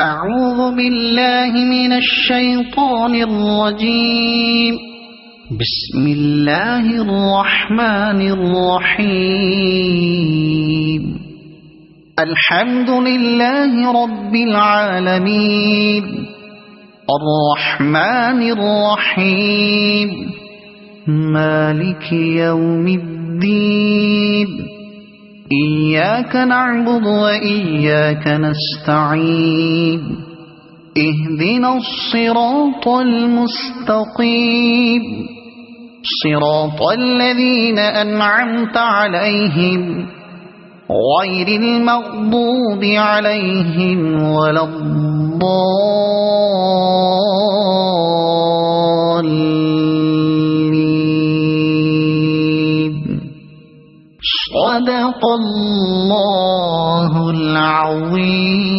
أعوذ بالله من الشيطان الرجيم. بسم الله الرحمن الرحيم. الحمد لله رب العالمين الرحمن الرحيم مالك يوم الدين إياك نعبد وإياك نستعين اهدنا الصراط المستقيم صراط الذين أنعمت عليهم غير المغضوب عليهم ولا الضالين. صدق الله العظيم.